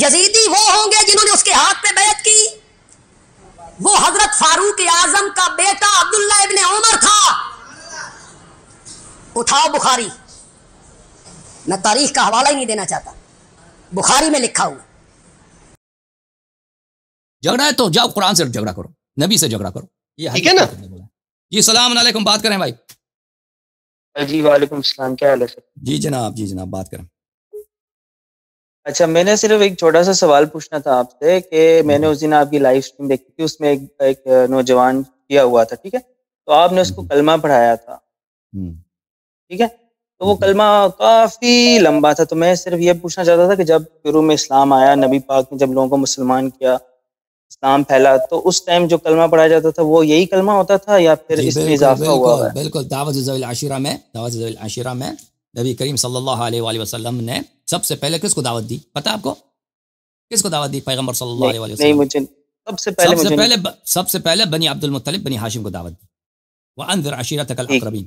یزیدی وہ ہوں گے جنہوں نے اس کے ہاتھ پہ بیعت کی، وہ حضرت فاروق اعظم کا بیٹا عبداللہ ابن عمر تھا۔ اٹھاؤ بخاری، میں تاریخ کا حوالہ ہی نہیں دینا چاہتا، بخاری میں لکھا ہوا۔ جھگڑا ہے تو جاؤ قرآن سے جھگڑا کرو، نبی سے جھگڑا کرو، یہ ٹھیک ہے نا؟ جی السلام علیکم، بات کریں بھائی۔ جی وعلیکم السلام، کیا حال ہے سر؟ جی جناب بات کریں۔ اچھا، میں نے صرف ایک چھوٹا سا سوال پوچھنا تھا آپ سے کہ میں نے اس دن آپ کی لائیو اسٹریم دیکھی تھی، اس میں ایک نوجوان کیا ہوا تھا، ٹھیک ہے؟ تو آپ نے اس کو کلمہ پڑھایا تھا، ٹھیک ہے؟ تو وہ کلمہ کافی لمبا تھا، تو میں صرف یہ پوچھنا چاہتا تھا کہ جب شروع میں اسلام آیا، نبی پاک نے جب لوگوں کو مسلمان کیا، اسلام پھیلا، تو اس ٹائم جو کلمہ پڑھایا جاتا تھا وہ یہی کلمہ ہوتا تھا یا پھر اس میں اضافہ ہوا ہے؟ بالکل، دعوت ذوی العشیرہ میں نبی کریم صلی اللہ علیہ وآلہ وسلم نے سب سے پہلے کس کو دعوت دی؟ پتہ آپ کو کس کو دعوت دی؟ پیغمبر صلی اللہ علیہ وسلم۔ نہیں، مجھے سب سے پہلے بنی عبد المطلب، بنی ہاشم کو دعوت دی۔ وانذر عشیرتک الاقربین،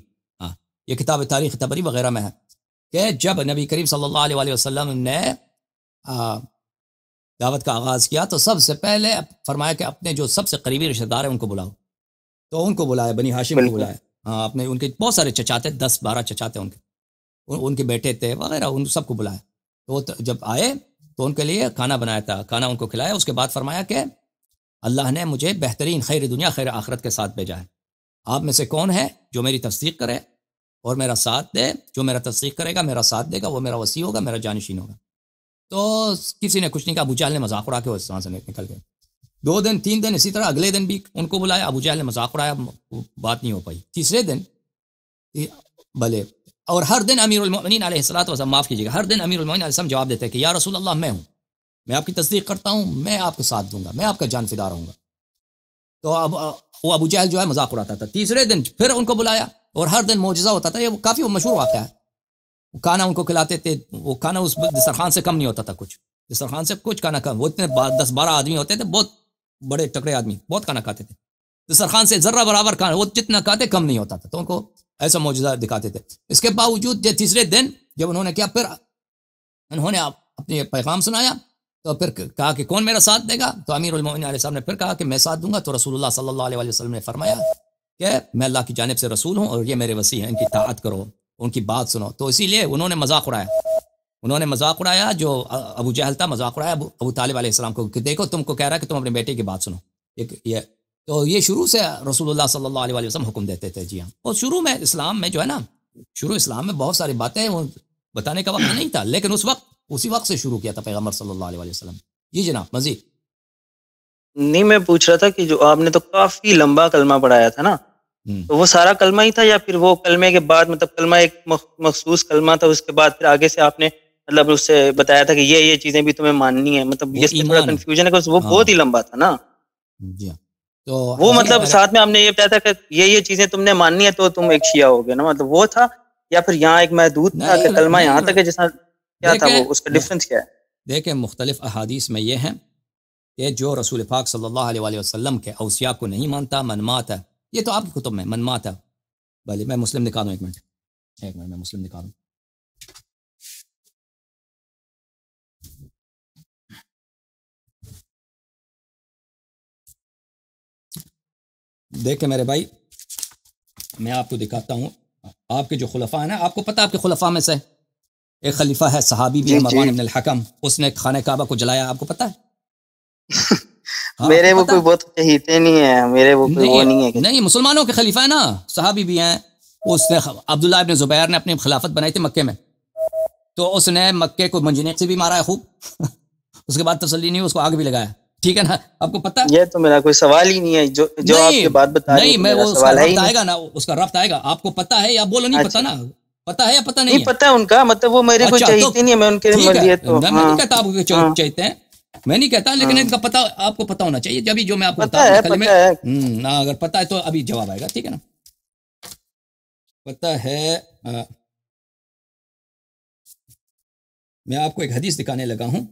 یہ کتاب تاریخ طبری وغیرہ میں ہے کہ جب نبی کریم صلی اللہ علیہ وآلہ وسلم نے دعوت کا آغاز کیا تو سب سے پہلے فرمایا کہ اپنے جو سب سے قریبی رشتہ دار ہیں ان کو بلاؤ، تو ان کو بلایا، بنی ہاشم کو بلایا، اپنے ان کے بہت سارے چچاتے، 10-12 چچاتے ان کے بیٹے تھے وغیرہ، ان سب کو بلایا۔ تو جب آئے تو ان کے لیے کھانا بنایا تھا، کھانا ان کو کھلایا۔ اس کے بعد فرمایا کہ اللہ نے مجھے بہترین خیر دنیا خیر آخرت کے ساتھ بھیجا ہے، آپ میں سے کون ہے جو میری تصدیق کرے اور میرا ساتھ دے؟ جو میرا تصدیق کرے گا، میرا ساتھ دے گا، وہ میرا وصی ہوگا، میرا جانشین ہوگا۔ تو کسی نے کچھ نہیں کہا، ابو جہل نے مذاق اڑا کے وہ وہاں سے نکل گئے۔ 2 دن 3 دن اسی طرح، اگلے دن بھی ان کو بلایا، ابو جہل نے مذاق اڑایا، بات نہیں ہو پائی۔ تیسرے دن بھلے، اور ہر دن امیر المؤمنین علیہ الصلوۃ والسلام، معاف کیجیے گا، ہر دن امیر المؤمنین علیہ السلام جواب دیتے کہ یا رسول اللہ، میں آپ کی تصدیق کرتا ہوں، میں آپ کے ساتھ دوں گا، میں آپ کا جان فدا رہوں گا۔ تو اب وہ ابو جہل جو ہے مذاق اڑاتا تھا۔ تیسرے دن پھر ان کو بلایا اور ہر دن معجزہ ہوتا تھا، یہ کافی مشہور واقعہ ہے۔ کھانا ان کو کھلاتے تھے، وہ کھانا اس دسترخوان سے کم نہیں ہوتا تھا، کچھ دسترخوان سے کچھ کھانا کم، وہ اتنے 10-12 آدمی ہوتے تھے، بہت بڑے تکڑے آدمی، بہت کھانا کھاتے تھے، دسترخوان سے ذرہ برابر کھانا، وہ جتنا کھاتے کم نہیں ہوتا تھا، تو ان کو ایسا معجزہ دکھاتے تھے۔ اس کے باوجود تیسرے دن جب انہوں نے کیا، پھر انہوں نے اپنے پیغام سنایا، تو پھر کہا کہ کون میرا ساتھ دے گا؟ تو امیر المؤمنین علیہ السلام نے پھر کہا کہ میں ساتھ دوں گا۔ تو رسول اللہ صلی اللہ علیہ وسلم نے فرمایا کہ میں اللہ کی جانب سے رسول ہوں اور یہ میرے وصی ہیں، ان کی اطاعت کرو، ان کی بات سنو۔ تو اسی لیے انہوں نے مذاق اڑایا، جو ابو جہل تھا، مذاق اڑایا ابو طالب علیہ السلام کو کہ دیکھو تم کو کہہ رہا ہے کہ تم اپنے بیٹے کی بات سنو۔ تو یہ شروع سے رسول اللہ صلی اللہ علیہ وسلم حکم دیتے تھے، جی ہاں۔ اور شروع میں اسلام میں جو ہے نا، اسلام میں بہت ساری باتیں وہ بتانے کا وقت نہیں تھا، لیکن اسی وقت سے شروع کیا تھا پیغمبر صلی اللہ علیہ وسلم۔ جی جناب، مزید نہیں، میں پوچھ رہا تھا کہ جو آپ نے تو کافی لمبا کلمہ پڑھایا تھا نا، تو وہ سارا کلمہ ہی تھا یا پھر وہ کلمے کے بعد، مطلب کلمہ ایک مخصوص کلمہ تھا، اس کے بعد پھر آگے سے آپ نے مطلب اس سے بتایا تھا کہ یہ چیزیں بھی تمہیں ماننی ہے؟ مطلب یہ تھوڑا کنفیوژن ہے کہ وہ بہت ہی لمبا تھا نا۔ جی ہاں، تو وہ مطلب ساتھ میں ہم نے یہ بتایا تھا کہ یہ چیزیں تم نے ماننی ہے تو تم ایک شیعہ ہو گے نا، مطلب وہ تھا، یا پھر یہاں ایک محدود تھا کہ کلمہ یہاں تک ہے، جیسا کیا تھا وہ، اس کا ڈفرنس کیا ہے؟ دیکھیں، مختلف احادیث میں یہ ہے کہ جو رسول پاک صلی اللہ علیہ وآلہ وسلم کے اوصیاء کو نہیں مانتا، من مات ہے، یہ تو آپ کی کتب میں من مات ہے۔ بھلے میں مسلم نکالوں، ایک منٹ میں مسلم نکالوں۔ دیکھیں میرے بھائی، میں آپ کو دکھاتا ہوں، آپ کے جو خلفاء ہیں نا، آپ کو پتہ آپ کے خلفاء میں سے ایک خلیفہ ہے، صحابی بھی ہے، مروان بن الحکم، اس نے خانہ کعبہ کو جلایا، آپ کو پتہ ہے؟ میرے وہ کوئی بہت چہیتے نہیں ہیں، میرے وہ کوئی وہ نہیں ہے، نہیں، مسلمانوں کے خلیفہ ہے نا، صحابی بھی ہیں۔ اس نے عبداللہ ابن زبیر نے اپنی خلافت بنائی تھی مکے میں، تو اس نے مکے کو منجنیق سے بھی مارا ہے خوب، اس کے بعد تسلی نہیں، اس کو آگ بھی لگایا، ٹھیک ہے نا؟ آپ کو پتہ، یہ تو میرا کوئی سوال ہی نہیں ہے، جو آپ کی بات بتا رہے ہیں، میں وہ سوال ہے آئے گا نا، اس کا ربط آئے گا، آپ کو پتہ ہے یا بولو نہیں پتہ نا، پتہ ہے یا پتہ نہیں ہے؟ پتہ ہے ان کا، مطلب وہ میرے کوئی چاہیتے نہیں ہے، میں ان کے ملیت تو میں نہیں کہتا آپ کو چاہتے ہیں، میں نہیں کہتا، لیکن ان کا پتہ آپ کو پتہ ہونا چاہیے، جب جو میں آپ کو بتا رہا ہوں، اگر پتہ ہے تو ابھی جواب آئے گا، ٹھیک ہے نا؟ پتہ ہے، میں آپ کو ایک حدیث دکھانے لگا ہوں،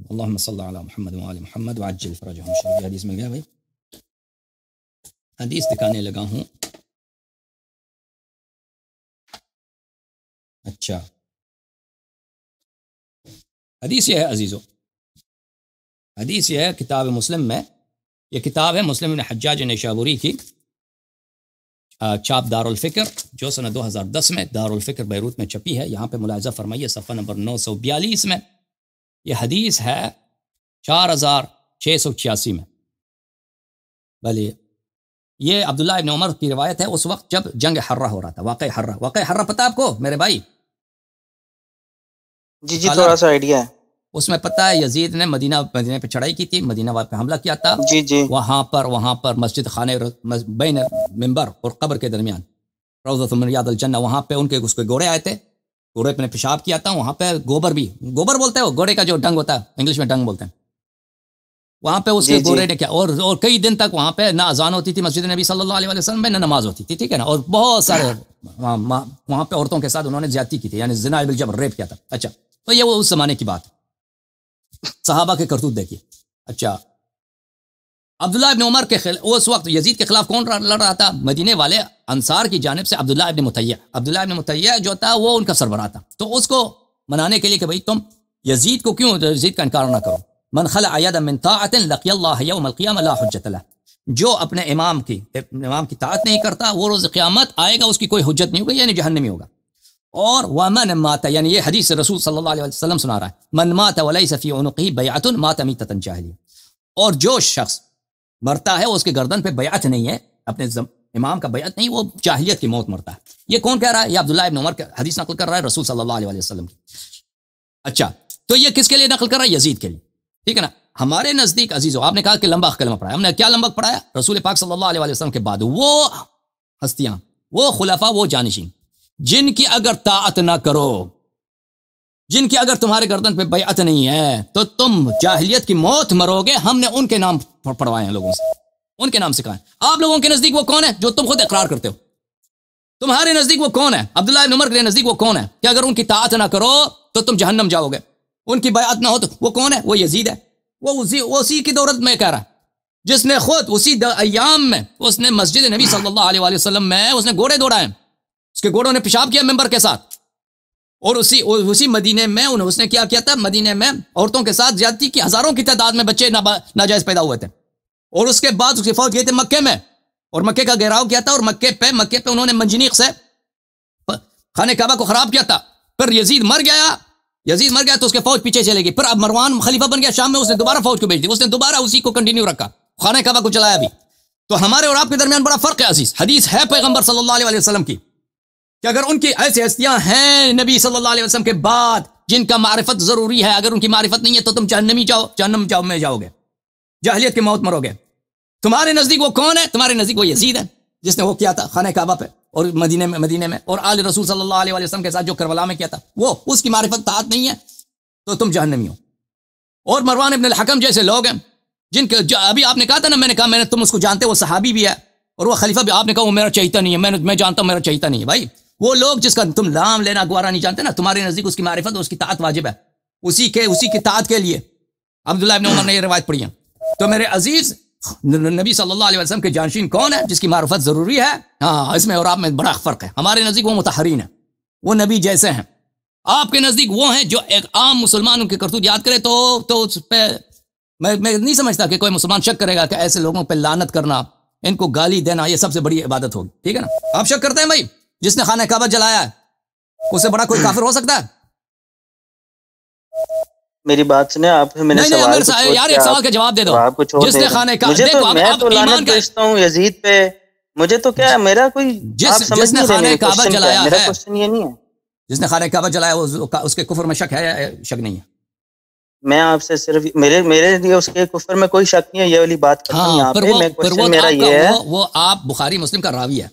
اللہم صلی علی محمد وآل محمد وعجل فرجہم، شریف حدیث میں گیا بھائی، حدیث دکھانے لگا ہوں، اچھا حدیث یہ ہے عزیزو، حدیث یہ ہے کتاب مسلم میں، یہ کتاب ہے مسلم بن حجاج نیشابوری کی، چاپ دارالفکر، جو سنہ 2010 میں دارالفکر بیروت میں چھپی ہے۔ یہاں پہ ملاحظہ فرمائیے صفحہ نمبر 942 میں یہ حدیث ہے 4686 میں۔ بھلے یہ عبداللہ ابن عمر کی روایت ہے اس وقت جب جنگ حرہ ہو رہا تھا، واقع حرہ پتہ آپ کو میرے بھائی؟ جی تھوڑا سا آئیڈیا ہے اس میں پتہ ہے یزید نے مدینہ پہ چڑھائی کی تھی، مدینہ پہ حملہ کیا تھا۔ جی وہاں پر مسجد خانے بین ممبر اور قبر کے درمیان روضۃ من ریاض الجنہ، وہاں پہ ان کے اس کے گھوڑے آئے تھے، گھوڑے پہ پیشاب کیا تھا، وہاں پہ گوبر بولتے ہیں، وہ گھوڑے کا جو ڈنگ ہوتا ہے انگلش میں ڈنگ بولتے ہیں، وہاں پہ اس کے گھوڑے نے کیا، اور کئی دن تک وہاں پہ نہ اذان ہوتی تھی مسجد نبی صلی اللہ علیہ وسلم میں، نہ نماز ہوتی تھی، ٹھیک ہے نا، اور بہت سارے وہاں پہ عورتوں کے ساتھ انہوں نے زیادتی کی تھی، یعنی زنا بالجبر، ریپ کیا تھا۔ اچھا تو یہ وہ اس زمانے کی بات، صحابہ کے کرتوت دیکھیے۔ اچھا عبداللہ ابن عمر کے اس وقت یزید کے خلاف کون لڑ رہا تھا؟ مدینے والے انصار کی جانب سے عبداللہ ابن مطیع جو تھا وہ ان کا سربراہ تھا، تو اس کو منانے کے لیے کہ بھئی تم یزید کو کیوں، یزید کا انکار نہ کرو، من خلع یدا من طاعۃ لقی اللہ یوم القیامہ لا حجت لہ، جو اپنے امام کی طاعت نہیں کرتا وہ روز قیامت آئے گا اس کی کوئی حجت نہیں ہوگی، یعنی جہنمی ہوگا۔ اور ومن مات، یعنی یہ حدیث رسول صلی اللہ علیہ وسلم سنا رہا ہے، من مات ولیس فی عنقہ بیعۃ مات میتۃ جاہلیہ، اور جو شخص مرتا ہے اس کے گردن پہ بیعت نہیں ہے، اپنے امام کا بیعت نہیں، وہ جاہلیت کی موت مرتا ہے۔ یہ کون کہہ رہا ہے؟ یہ عبداللہ ابن عمر کا حدیث نقل کر رہا ہے رسول صلی اللہ علیہ وسلم کی۔ اچھا تو یہ کس کے لیے نقل کر رہا ہے؟ یزید کے لیے، ٹھیک ہے نا۔ ہمارے نزدیک عزیزو، آپ نے کہا کہ لمبا کلمہ پڑھایا، ہم نے کیا لمبا پڑھایا؟ رسول پاک صلی اللہ علیہ وسلم کے بعد وہ ہستیاں، وہ خلفاء، وہ جانشین جن کی اگر طاعت نہ کرو، جن کی اگر تمہارے گردن پہ بیعت نہیں ہے تو تم جاہلیت کی موت مرو گے، ہم نے ان کے نام پڑھوائے ہیں لوگوں سے، ان کے نام سے کہا ہے۔ آپ لوگوں کے نزدیک وہ کون ہے جو تم خود اقرار کرتے ہو؟ تمہارے نزدیک وہ کون ہے؟ عبداللہ ابن عمر کے نزدیک وہ کون ہے کہ اگر ان کی طاعت نہ کرو تو تم جہنم جاؤ گے، ان کی بیعت نہ ہو تو وہ کون ہے؟ وہ یزید ہے، وہ اسی کی دولت میں کہہ رہا ہے، جس نے خود اسی ایام میں اس نے مسجد نبی صلی اللہ علیہ وسلم میں اس نے گھوڑے دوڑائے، اس کے گھوڑوں نے پیشاب کیا ممبر کے ساتھ، اور اسی مدینے میں اس نے کیا کیا تھا؟ مدینے میں عورتوں کے ساتھ زیادتی کی، ہزاروں کی تعداد میں بچے ناجائز پیدا ہوئے تھے، اور اس کے بعد اس کی فوج گئے تھے مکے میں، اور مکے کا گھیراؤ کیا تھا، اور مکے پہ انہوں نے منجنیق سے خانہ کعبہ کو خراب کیا تھا۔ پھر یزید مر گیا تو اس کے فوج پیچھے چلے گی، پھر اب مروان خلیفہ بن گیا شام میں، اس نے دوبارہ فوج کو بھیج دی، اس نے دوبارہ اسی کو کنٹینیو رکھا، خانہ کعبہ کو چلایا بھی۔ تو ہمارے اور آپ کے درمیان بڑا فرق ہے عزیز، حدیث ہے پیغمبر صلی اللہ علیہ وسلم کی کہ اگر ان کی ایسی ہستیاں ہیں نبی صلی اللہ علیہ وسلم کے بعد جن کا معرفت ضروری ہے، اگر ان کی معرفت نہیں ہے تو تم جہنم میں جاؤ گے، جاہلیت کی موت مرو گے۔ تمہارے نزدیک وہ کون ہے؟ تمہارے نزدیک وہ یزید ہے جس نے وہ کیا تھا خانہ کعبہ پہ اور مدینے میں اور آل رسول صلی اللہ علیہ وسلم کے ساتھ جو کربلا میں کیا تھا، وہ اس کی معرفت طاعت نہیں ہے تو تم جہنمی ہو۔ اور مروان ابن الحکم جیسے لوگ ہیں جن کے ابھی آپ نے کہا تھا نا، میں نے کہا تم اس کو جانتے، وہ صحابی بھی ہے اور وہ خلیفہ بھی، آپ نے کہا وہ میرا چہیتا نہیں ہے، میں جانتا ہوں میرا چہیتا نہیں ہے۔ بھائی وہ لوگ جس کا تم نام لینا گوارا نہیں جانتے نا، تمہارے نزدیک اس کی معرفت اور اس کی طاعت واجب ہے، اسی کی طاعت کے لیے عبداللہ ابن عمر نے یہ روایت پڑھی ہے۔ تو میرے عزیز نبی صلی اللہ علیہ وسلم کے جانشین کون ہے جس کی معرفت ضروری ہے؟ ہاں، اس میں اور آپ میں بڑا فرق ہے۔ ہمارے نزدیک وہ مطہرین ہیں، وہ نبی جیسے ہیں، آپ کے نزدیک وہ ہیں جو ایک عام مسلمان ان کے کرتوت یاد کرے تو اس پہ میں نہیں سمجھتا کہ کوئی مسلمان شک کرے گا کہ ایسے لوگوں پہ لعنت کرنا، ان کو گالی دینا، یہ سب سے بڑی عبادت ہوگی، ٹھیک ہے نا۔ آپ شک کرتے ہیں بھائی جس نے خانہ کعبہ جلایا ہے اس سے بڑا کوئی کافر ہو سکتا ہے؟ میری بات سنیں آپ، میں نے سوال یار ایک سوال کا جواب دے دو۔ جس نے خانہ کعبہ، میں تو لعنت بھیجتا ہوں یزید پہ، مجھے تو کیا، میرا کوئی جس نے خانہ کعبہ جلایا ہے، میرا کوسچن یہ نہیں ہے، جس نے خانہ کعبہ جلایا اس کے کفر میں شک ہے یا شک نہیں ہے؟ میں آپ سے صرف میرے لیے اس کے کفر میں کوئی شک نہیں ہے، یہ والی بات کرتا ہوں یہاں پہ۔ میں کوسچن میرا یہ ہے، وہ آپ بخاری مسلم کا راوی ہے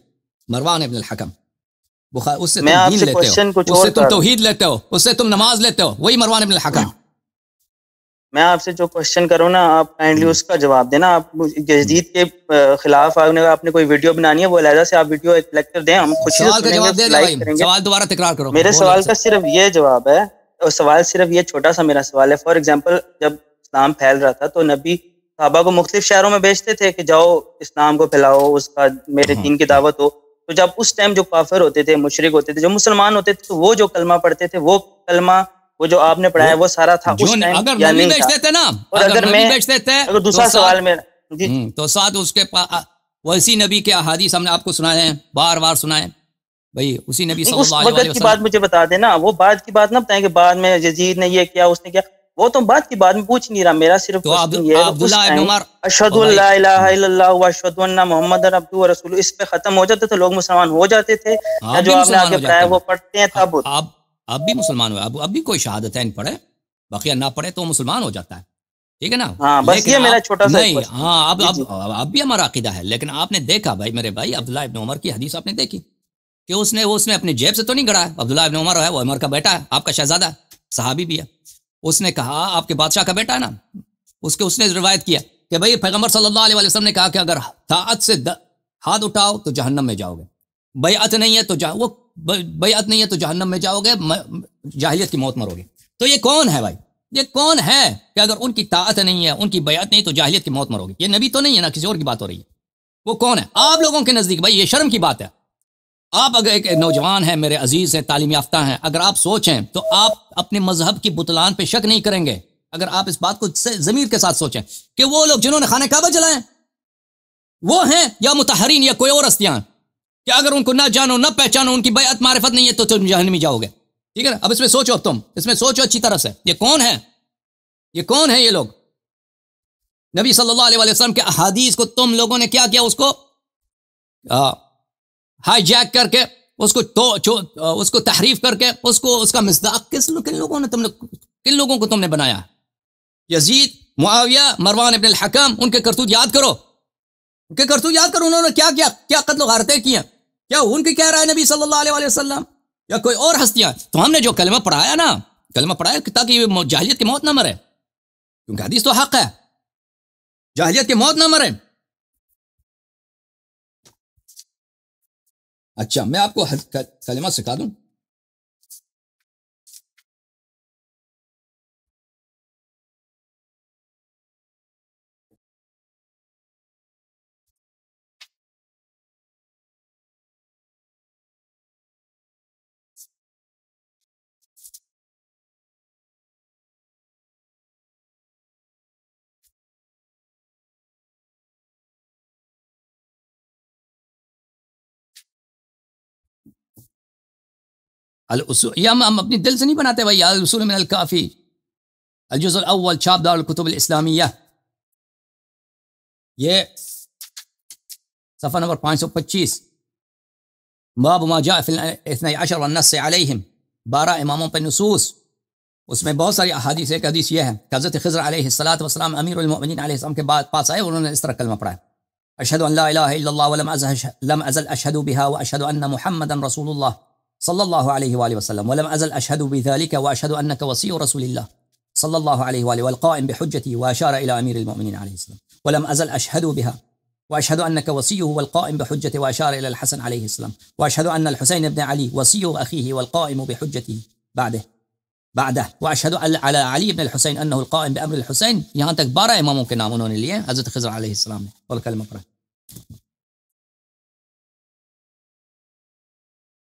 مروان ابن الحکم، اس سے میں آپ سے کوسچن کچھ اور، اس سے تم توحید لیتے ہو، اس سے تم نماز لیتے ہو، وہی مروان ابن الحکم۔ میں آپ سے جو کوسچن کروں نا، آپ کائنڈلی اس کا جواب دینا۔ آپ یزید کے خلاف آپ نے کوئی ویڈیو بنانی ہے، وہ علیحدہ سے آپ ویڈیو ایک لیکچر دیں، ہم خوشی سے لائک کریں گے۔ سوال دوبارہ تکرار کرو، میرے سوال کا صرف یہ جواب ہے، اور سوال صرف یہ چھوٹا سا میرا سوال ہے۔ فار ایگزامپل جب اسلام پھیل رہا تھا تو نبی صحابہ کو مختلف شہروں میں بھیجتے تھے کہ جاؤ اسلام کو پھیلاؤ، اس کا میرے دین کی دعوت ہو، تو جب اس ٹائم جو کافر ہوتے تھے، مشرک ہوتے تھے، جو مسلمان ہوتے تھے، تو وہ جو کلمہ پڑھتے تھے، وہ کلمہ وہ جو آپ نے پڑھایا وہ سارا تھا اس ٹائم اگر یا نبی نہیں بیچتے تھا؟ تھے نا، اور اگر میں بیچتے تھے اگر دوسرا سوال میں جی تو ساتھ اس کے ویسی نبی کے احادیث ہم نے آپ کو سنائے ہیں، بار بار سنائے بھائی، اسی نبی صلی اس اللہ علیہ وقت کی بات وسلم. مجھے بتا دینا، وہ بعد کی بات نہ بتائیں کہ بعد میں یزید نے یہ کیا، اس نے کیا، وہ تو بعد کی بات میں پوچھ نہیں رہا. میرا صرف تو کوسچن یہ ہے کہ اس عبداللہ ابن ٹائم عمر اشہد ان لا الہ الا اللہ و اشہد ان محمد عبدہ و رسولہ اس پہ ختم ہو جاتے تھے، لوگ مسلمان ہو جاتے تھے، یا جو آپ نے آگے پڑھایا وہ پڑھتے ہیں تب ہوتا؟ اب بھی مسلمان ہوئے، اب بھی کوئی شہادتین پڑھے، بقیہ نہ پڑھے تو مسلمان ہو جاتا ہے، ٹھیک ہے نا. ہاں بس یہ میرا چھوٹا سا نہیں، ہاں اب بھی ہمارا عقیدہ ہے. لیکن آپ نے دیکھا بھائی میرے بھائی، عبداللہ ابن عمر کی حدیث آپ نے دیکھی کہ اس نے اپنی جیب سے تو نہیں گڑا ہے. عبداللہ ابن عمر ہے، وہ عمر کا بیٹا ہے، آپ کا شہزادہ ہے، صحابی بھی ہے. اس نے کہا آپ کے بادشاہ کا بیٹا ہے نا، اس نے روایت کیا کہ بھائی پیغمبر صلی اللہ علیہ وسلم نے کہا کہ اگر طاعت سے ہاتھ اٹھاؤ تو جہنم میں جاؤ گے، بیعت نہیں ہے تو بیعت نہیں ہے تو جہنم میں جاؤ گے، جاہلیت کی موت مرو گے. تو یہ کون ہے بھائی؟ یہ کون ہے کہ اگر ان کی طاعت نہیں ہے، ان کی بیعت نہیں تو جاہلیت کی موت مرو گے؟ یہ نبی تو نہیں ہے نا، کسی اور کی بات ہو رہی ہے. وہ کون ہے آپ لوگوں کے نزدیک؟ بھائی یہ شرم کی بات ہے. آپ اگر ایک نوجوان ہیں، میرے عزیز ہیں، تعلیم یافتہ ہیں، اگر آپ سوچیں تو آپ اپنے مذہب کی بطلان پہ شک نہیں کریں گے اگر آپ اس بات کو ضمیر کے ساتھ سوچیں کہ وہ لوگ جنہوں نے خانہ کعبہ جلائے وہ ہیں یا مطہرین یا کوئی اور ہستیاں، کہ اگر ان کو نہ جانو نہ پہچانو، ان کی بیعت معرفت نہیں ہے تو تم جہنمی جاؤ گے. ٹھیک ہے نا. اب اس میں سوچو، اب تم اس میں سوچو اچھی طرح سے، یہ کون ہے؟ یہ کون ہے یہ لوگ؟ نبی صلی اللہ علیہ وسلم کے احادیث کو تم لوگوں نے کیا کو ہائی جیک کر کے اس کو تحریف کر کے اس کا مصداق کن لوگوں کو تم نے بنایا؟ یزید، معاویہ، مروان ابن الحکم، ان کے کرتوت یاد کرو، انہوں نے کیا قتل و غارتیں کی ہیں. کیا ان کی کہہ رہا ہے نبی صلی اللہ علیہ وسلم یا کوئی اور ہستیاں؟ تو ہم نے جو کلمہ پڑھایا تاکہ جاہلیت کی موت نہ مرے، کیونکہ حدیث تو حق ہے، جاہلیت کی موت نہ مرے. اچھا میں آپ کو کلمہ سکھا دوں. یہ ہم اپنی دل سے نہیں بناتے بھائی. الاصول من الکافی الجزء الاول چھاپ دار الکتب الاسلامیہ، یہ صفحہ نمبر 525، باب ما جاء فی الاثنی عشر والنص علیہم، 12 اماموں پہ نصوص. اس میں بہت ساری احادیث. ایک حدیث یہ ہے کہ حضرت خضر علیہ السلام امیر المؤمنین علیہ السلام کے بعد پاس آئے، انہوں نے اس طرح کلمہ پڑھا: اشہد ان لا الہ الا اللہ ولم ازل اشہد بها واشہد ان محمدا رسول اللہ صلی اللہ علیہ وآلہ وسلم ولم ازل اشہد بذلك واشہد انک وصی رسول اللہ صلی اللہ علیہ وآلہ والقائم بحجتی، واشار الى امیر المؤمنین علیہ السلام ولم ازل اشہد بها واشهد انك وصيه والقائم بحجته، واشار الى الحسن عليه السلام واشهد ان الحسين بن علي وصي اخيه والقائم بحجته بعده واشهد على علي بن الحسين انه القائم بامر الحسين. یہاں تک 12 اماموں کے نام انہوں نے لیے حضرت خضر علیہ السلام نے، اور کلمہ پڑھا.